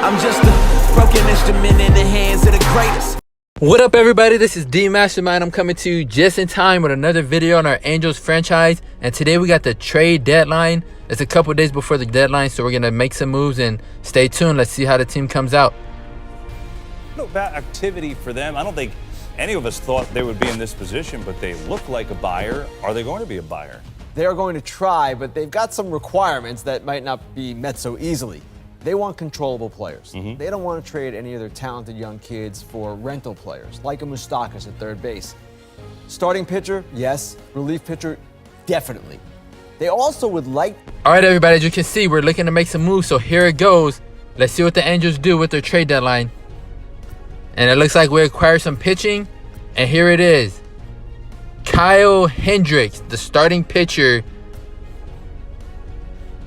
I'm just a broken instrument in the hands of the greatest. What up, everybody? This is D Mastermind. I'm coming to you just in time with another video on our Angels franchise. And today we got the trade deadline. It's a couple days before the deadline, so we're going to make some moves and stay tuned. Let's see how the team comes out. No bad activity for them. I don't think any of us thought they would be in this position, but they look like a buyer. Are they going to be a buyer? They are going to try, but they've got some requirements that might not be met so easily. They want controllable players. They don't want to trade any of their talented young kids for rental players, like a Moustakas at third base. Starting pitcher, yes. Relief pitcher, definitely. They also would like... All right, everybody, as you can see, we're looking to make some moves, so here it goes. Let's see what the Angels do with their trade deadline. And it looks like we acquired some pitching, and here it is. Kyle Hendricks, the starting pitcher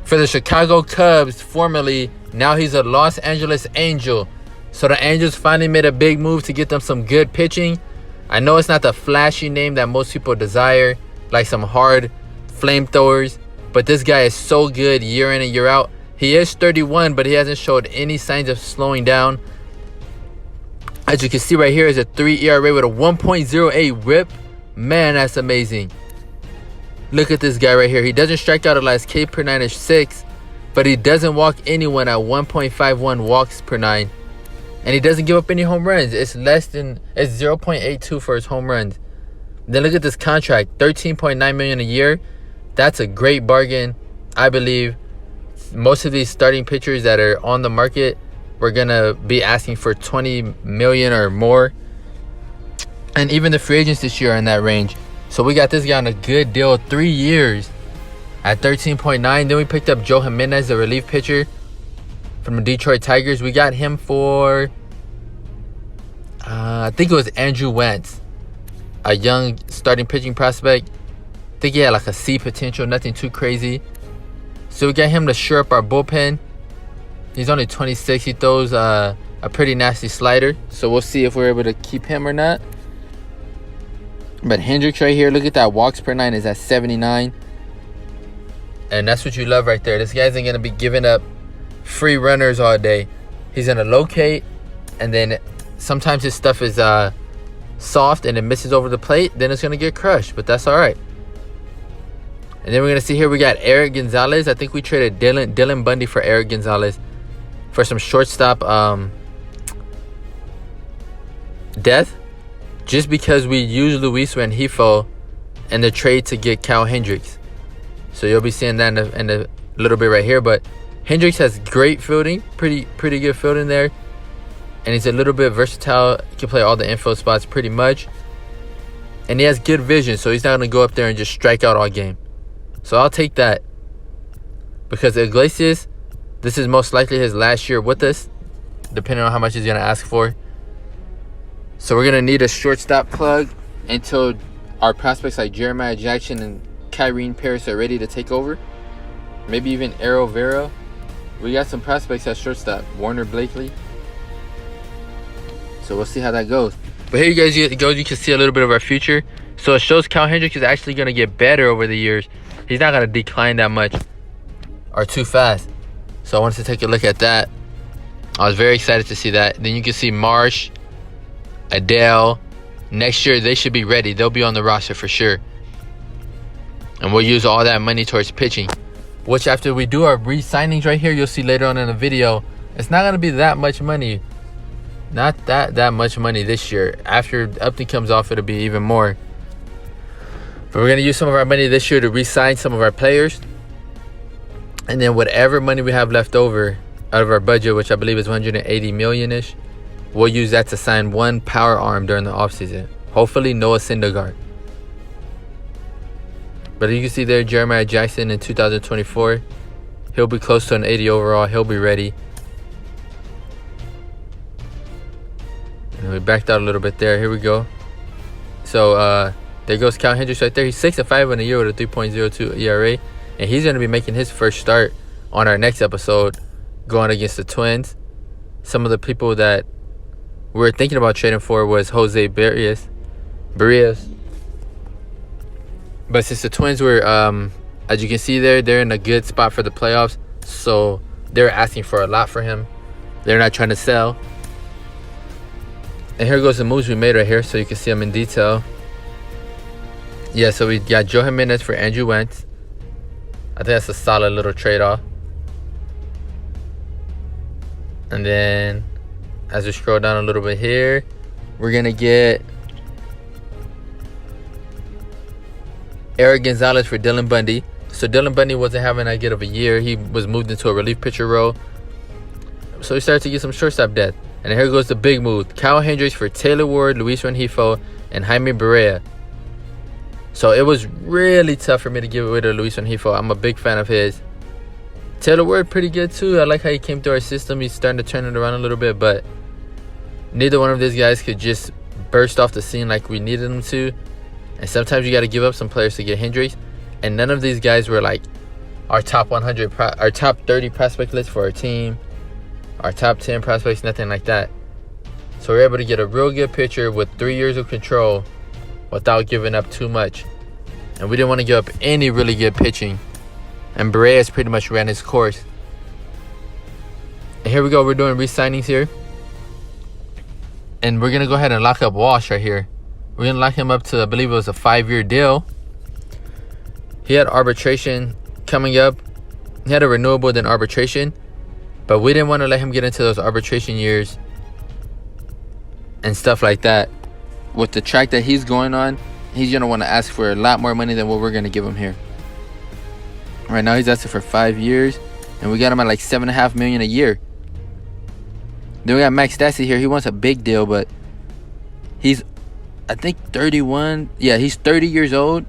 for the Chicago Cubs, formerly. Now he's a Los Angeles Angel. So the Angels finally made a big move to get them some good pitching. I know it's not the flashy name that most people desire, like some hard flamethrowers, but this guy is so good year in and year out. He is 31, but he hasn't showed any signs of slowing down. As you can see right here is a 3 ERA with a 1.08 whip. Man, that's amazing. Look at this guy right here. He doesn't strike out a last K per 9 is 6, but he doesn't walk anyone at 1.51 walks per 9. And he doesn't give up any home runs. It's 0.82 for his home runs. Then look at this contract, $13.9 million a year. That's a great bargain. I believe most of these starting pitchers that are on the market, we're gonna be asking for $20 million or more. And even the free agents this year are in that range. So we got this guy on a good deal, 3 years at 13.9. Then we picked up Joe Jimenez, the relief pitcher from the Detroit Tigers. We got him for, I think it was Andrew Wentz, a young starting pitching prospect. I think he had like a C potential, nothing too crazy. So we got him to shore up our bullpen. He's only 26. He throws a pretty nasty slider. So we'll see if we're able to keep him or not. But Hendricks right here, look at that. Walks per 9 is at 79. And that's what you love right there. This guy isn't going to be giving up free runners all day. He's going to locate. And then sometimes his stuff is soft and it misses over the plate. Then it's going to get crushed. But that's all right. And then we're going to see here we got Eric Gonzalez. I think we traded Dylan Bundy for Eric Gonzalez for some shortstop depth. Just because we used Luis Rengifo in the trade to get Kyle Hendricks. So you'll be seeing that in a little bit right here. But Hendricks has great fielding, pretty good fielding there. And he's a little bit versatile. He can play all the infield spots pretty much. And he has good vision, so he's not going to go up there and just strike out all game. So I'll take that. Because Iglesias, this is most likely his last year with us, depending on how much he's going to ask for. So we're going to need a shortstop plug until our prospects like Jeremiah Jackson and Kyrene Paris are ready to take over. Maybe even Arrow Vera. We got some prospects at shortstop. Warner Blakely. So we'll see how that goes. But here you guys you can see a little bit of our future. So it shows Kyle Hendricks is actually going to get better over the years. He's not going to decline that much or too fast. So I wanted to take a look at that. I was very excited to see that. Then you can see Marsh, Adele. Next year they should be ready. They'll be on the roster for sure. And we'll use all that money towards pitching. Which after we do our re-signings right here, you'll see later on in the video, it's not going to be that much money. Not that much money this year. After Upton comes off, it'll be even more. But we're going to use some of our money this year to re-sign some of our players. And then whatever money we have left over out of our budget, which I believe is 180 million-ish, we'll use that to sign one power arm during the offseason. Hopefully Noah Syndergaard. But you can see there Jeremiah Jackson in 2024. He'll be close to an 80 overall. He'll be ready. And we backed out a little bit there. Here we go. So there goes Kyle Hendricks right there. He's 6-5 in a year with a 3.02 ERA. And he's going to be making his first start on our next episode going against the Twins. Some of the people that we were thinking about trading for was Jose Barrios. But since the Twins were, as you can see there, they're in a good spot for the playoffs. So they're asking for a lot for him. They're not trying to sell. And here goes the moves we made right here, so you can see them in detail. Yeah, so we got Joe Jimenez for Andrew Wentz. I think that's a solid little trade-off. And then, as we scroll down a little bit here, we're going to get Eric Gonzalez for Dylan Bundy. So Dylan Bundy wasn't having that good of a year. He was moved into a relief pitcher role. So he started to get some shortstop depth. And here goes the big move. Kyle Hendricks for Taylor Ward, Luis Rengifo, and Jaime Barrea. So it was really tough for me to give away to Luis Rengifo. I'm a big fan of his. Taylor Ward pretty good too. I like how he came through our system. He's starting to turn it around a little bit. But neither one of these guys could just burst off the scene like we needed them to. And sometimes you got to give up some players to get Hendricks. And none of these guys were like our top 100, our top 30 prospect list for our team. Our top 10 prospects, nothing like that. So we're able to get a real good pitcher with 3 years of control without giving up too much. And we didn't want to give up any really good pitching. And Barrea's pretty much ran his course. And here we go. We're doing re-signings here. And we're going to go ahead and lock up Walsh right here. We're going to lock him up to, I believe it was a 5-year deal. He had arbitration coming up. He had a renewable, then arbitration. But we didn't want to let him get into those arbitration years and stuff like that. With the track that he's going on, he's going to want to ask for a lot more money than what we're going to give him here. Right now, he's asking for 5 years, and we got him at like $7.5 million a year. Then we got Max Stassi here. He wants a big deal, but he's, I think, 31. Yeah, he's 30 years old.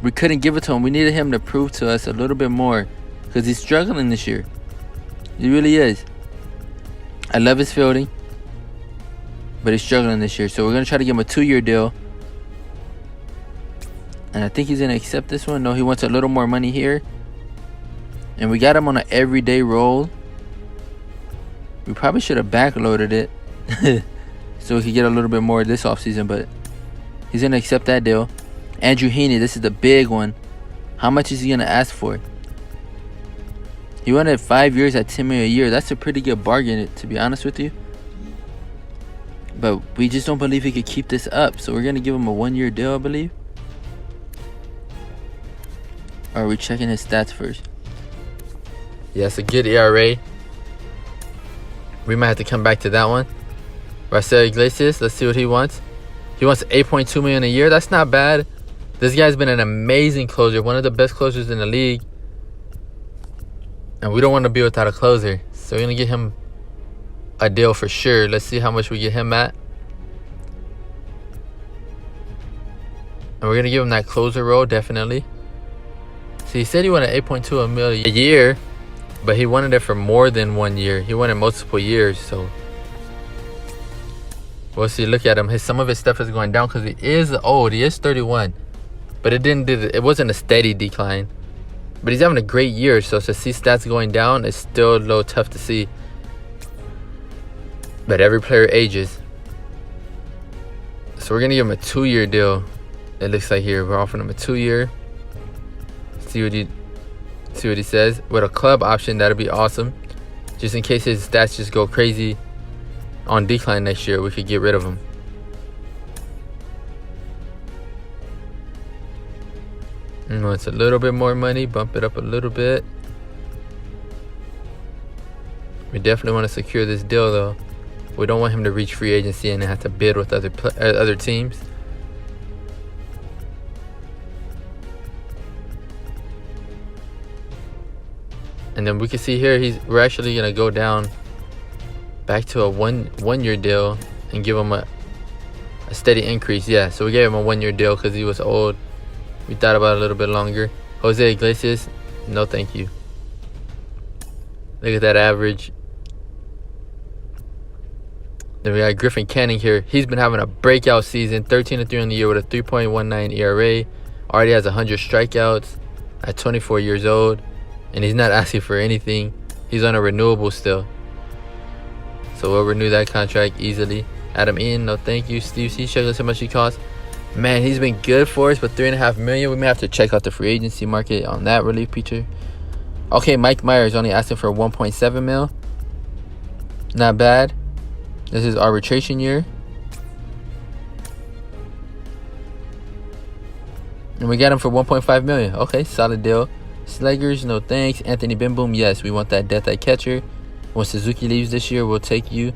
We couldn't give it to him. We needed him to prove to us a little bit more because he's struggling this year. He really is. I love his fielding, but he's struggling this year. So we're going to try to give him a 2-year deal. And I think he's going to accept this one. No, he wants a little more money here. And we got him on an everyday roll. We probably should have backloaded it so we could get a little bit more this offseason. But he's going to accept that deal. Andrew Heaney, this is the big one. How much is he going to ask for? He wanted 5 years at $10 million a year. That's a pretty good bargain, to be honest with you. But we just don't believe he could keep this up. So we're going to give him a 1-year deal, I believe. Or are we checking his stats first? Yeah, it's a good ERA. We might have to come back to that one. Raisel Iglesias, let's see what he wants. He wants $8.2 million a year. That's not bad. This guy's been an amazing closer. One of the best closers in the league. And we don't want to be without a closer. So we're going to get him a deal for sure. Let's see how much we get him at. And we're going to give him that closer role, definitely. So he said he wanted $8.2 million a year. But he wanted it for more than 1 year. He wanted multiple years. So we'll see. Look at him. Some of his stuff is going down because he is old. He is 31. But it wasn't a steady decline. But he's having a great year, so to see stats going down is still a little tough to see. But every player ages. So we're going to give him a 2-year deal. It looks like here. We're offering him a 2-year. See what he says. With a club option, that'd be awesome. Just in case his stats just go crazy on decline next year, we could get rid of him. It's a little bit more money. Bump it up a little bit. We definitely want to secure this deal, though. We don't want him to reach free agency and have to bid with other teams. And then we can see here we're actually gonna go down back to a one-year deal and give him a steady increase. Yeah, so we gave him a 1-year deal because he was old. We thought about it a little bit longer. Jose Iglesias, no thank you. Look at that average. Then we got Griffin Canning here. He's been having a breakout season. 13-3 on the year with a 3.19 ERA. Already has 100 strikeouts at 24 years old. And he's not asking for anything. He's on a renewable still. So we'll renew that contract easily. Adam Ian, no thank you. Steve C, check out how much he costs. Man, he's been good for us, but $3.5 million. We may have to check out the free agency market on that relief pitcher. Okay, Mike Myers only asking for $1.7 million. Not bad. This is arbitration year. And we got him for 1.5 million. Okay, solid deal. Slaggers, no thanks. Anthony Bimboom, yes, we want that death eye catcher. When Suzuki leaves this year, we'll take you.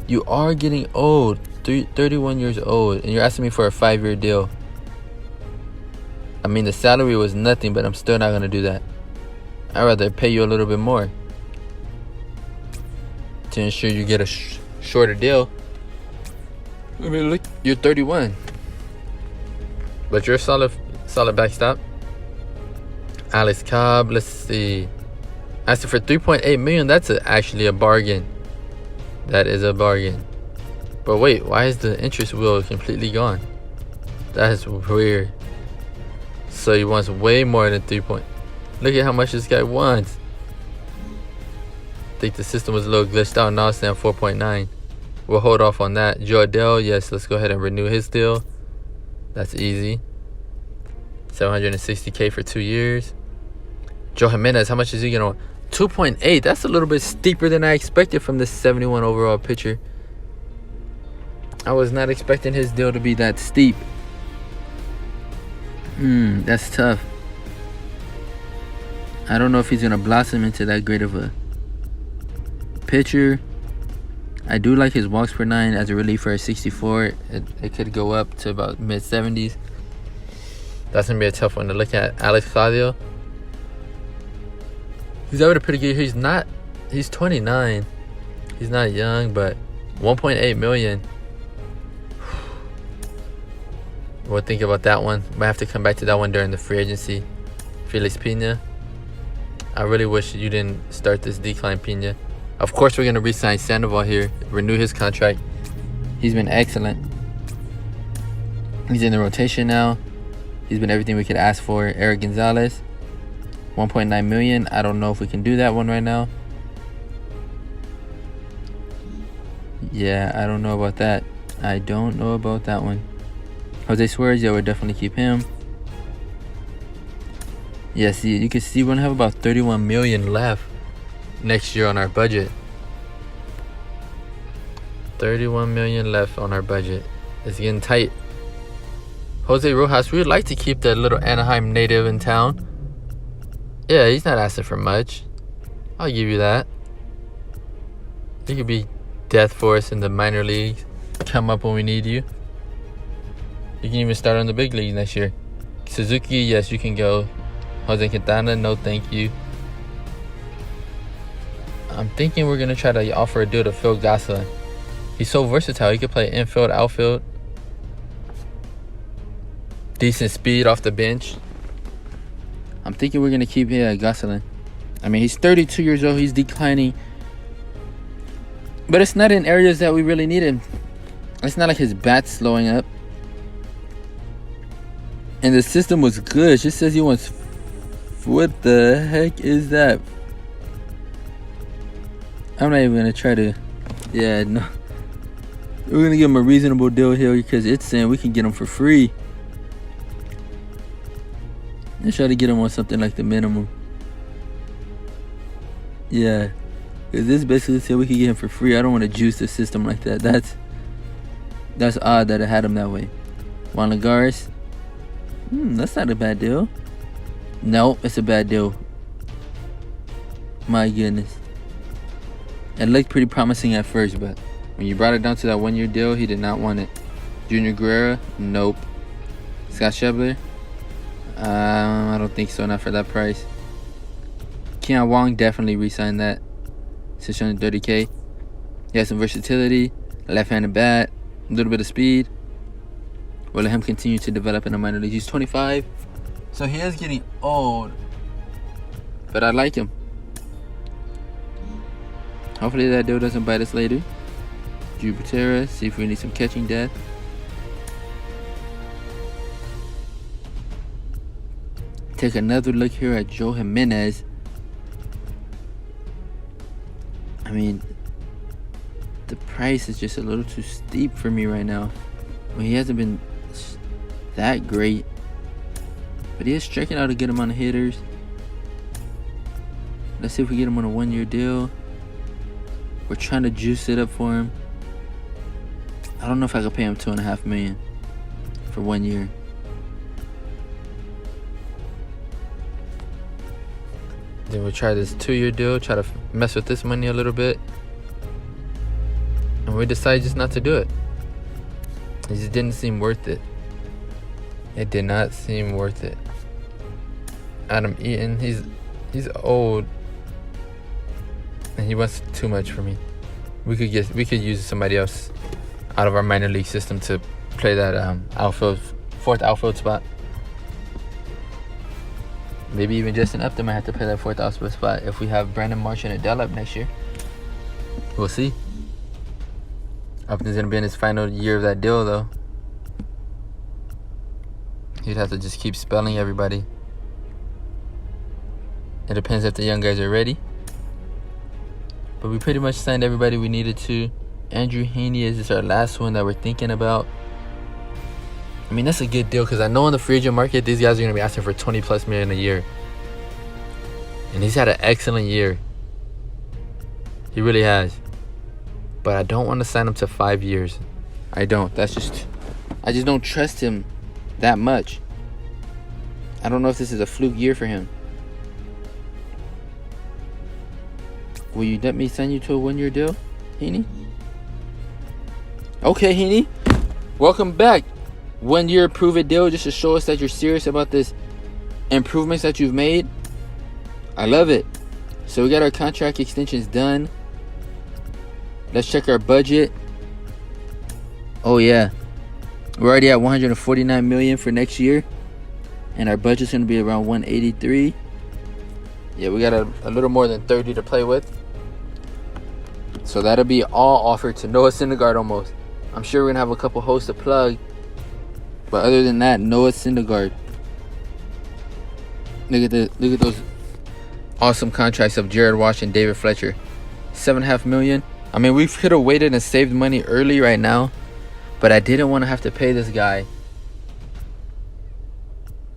You are getting old. 31 years old. And you're asking me for a 5-year deal. I mean, the salary was nothing, but I'm still not going to do that. I'd rather pay you a little bit more to ensure you get a shorter deal. I mean, look, you're 31. But you're a solid backstop. Alex Cobb, let's see. Asking for 3.8 million. That's actually a bargain. That is a bargain. But wait, why is the interest wheel completely gone? That is weird. So he wants way more than 3 point. Look at how much this guy wants. I think the system was a little glitched out. Now it's down 4.9. We'll hold off on that. Joe Adele, yes, let's go ahead and renew his deal. That's easy. 760K for 2 years. Joe Jimenez, how much is he gonna want? 2.8. That's a little bit steeper than I expected from this 71 overall pitcher. I was not expecting his deal to be that steep. That's tough. I don't know if he's gonna blossom into that great of a pitcher. I do like his walks per 9 as a reliever at 64. It could go up to about mid 70s. That's gonna be a tough one to look at. Alex Claudio. He's having a pretty good year. He's 29. He's not young, but 1.8 million. We'll think about that one. Might have to come back to that one during the free agency. Felix Pena. I really wish you didn't start this decline, Pena. Of course, we're going to re-sign Sandoval here. Renew his contract. He's been excellent. He's in the rotation now. He's been everything we could ask for. Eric Gonzalez. 1.9 million. I don't know if we can do that one right now. Yeah, I don't know about that. I don't know about that one. Jose Suarez, yeah, we'll definitely keep him. Yeah, see, you can see we're going to have about 31 million left next year on our budget. 31 million left on our budget. It's getting tight. Jose Rojas, we would like to keep that little Anaheim native in town. Yeah, he's not asking for much. I'll give you that. You could be death for us in the minor leagues. Come up when we need you. You can even start on the big leagues next year. Suzuki, yes, you can go. Jose Quintana, no thank you. I'm thinking we're going to try to offer a deal to Phil Gosselin. He's so versatile. He could play infield, outfield. Decent speed off the bench. I'm thinking we're going to keep Gosselin. I mean, he's 32 years old. He's declining. But it's not in areas that we really need him. It's not like his bat's slowing up. And the system was good. It just says he wants... What the heck is that? I'm not even going to try to... Yeah, no. We're going to give him a reasonable deal here because it's saying we can get him for free. Let's try to get him on something like the minimum. Yeah. Because this basically said we can get him for free. I don't want to juice the system like that. That's odd that it had him that way. Juan Lagares. That's not a bad deal. No, it's a bad deal. My goodness. It looked pretty promising at first, but when you brought it down to that 1-year deal, he did not want it. Junior Guerrera, nope. Scott Schebler, I don't think so, not for that price. Keon Wong, definitely re-signed that. 630K. He has some versatility, left-handed bat, a little bit of speed. We'll let him continue to develop in the minor leagues. He's 25, so he is getting old, but I like him. Hopefully that deal doesn't bite us later. Drew Butera, see if we need some catching depth. Take another look here at Joe Jimenez. I mean, the price is just a little too steep for me right now. Well, he hasn't been that great, but he is striking out a good amount of hitters. Let's see if we get him on a 1-year deal. We're trying to juice it up for him. I don't know if I could pay him $2.5 million for 1 year. Then we'll try this 2-year deal, try to mess with this money a little bit. And we decided just not to do it. It just didn't seem worth it. It did not seem worth it. Adam Eaton, he's old. And he wants too much for me. We could use somebody else out of our minor league system to play that fourth outfield spot. Maybe even Justin Upton might have to play that fourth outfield spot if we have Brandon Marsh and Adele up next year. We'll see. Upton's gonna be in his final year of that deal, though. He'd have to just keep spelling everybody. It depends if the young guys are ready. But we pretty much signed everybody we needed to. Andrew Heaney is just our last one that we're thinking about. I mean, that's a good deal because I know in the free agent market, these guys are going to be asking for $20+ million a year. And he's had an excellent year. He really has. But I don't want to sign him to 5 years. I don't. I just don't trust him that much. I don't know if this is a fluke year for him. Will you let me sign you to a 1-year deal, Heaney? Okay, Heaney. Welcome back. 1-year prove-it deal just to show us that you're serious about this improvements that you've made. I love it. So we got our contract extensions done. Let's check our budget. Oh, yeah. We're already at $149 million for next year. And our budget's going to be around $183. Yeah, we got a little more than 30 to play with. So that'll be all offered to Noah Syndergaard almost. I'm sure we're going to have a couple hosts to plug. But other than that, Noah Syndergaard. Look at those awesome contracts of Jared Wash and David Fletcher. $7.5 million. I mean, we could have waited and saved money early right now. But I didn't want to have to pay this guy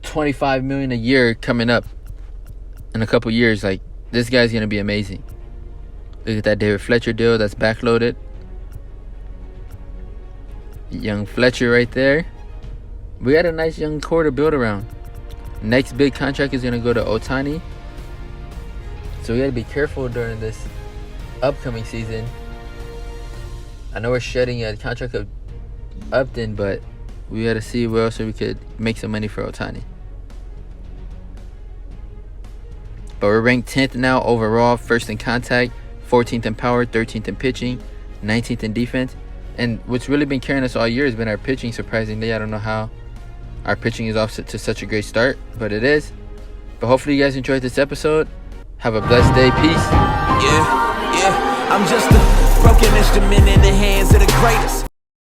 $25 million a year coming up in a couple years. Like, this guy's going to be amazing. Look at that David Fletcher deal that's backloaded. Young Fletcher right there. We got a nice young core to build around. Next big contract is going to go to Ohtani. So we got to be careful during this upcoming season. I know we're shedding a contract of Upton, but we got to see where else we could make some money for Ohtani. But we're ranked 10th now overall, first in contact, 14th in power, 13th in pitching, 19th in defense. And what's really been carrying us all year has been our pitching, surprisingly. I don't know how our pitching is off to such a great start, but it is. But hopefully you guys enjoyed this episode. Have a blessed day. Peace. Yeah, I'm just a broken instrument in the hands of the greatest.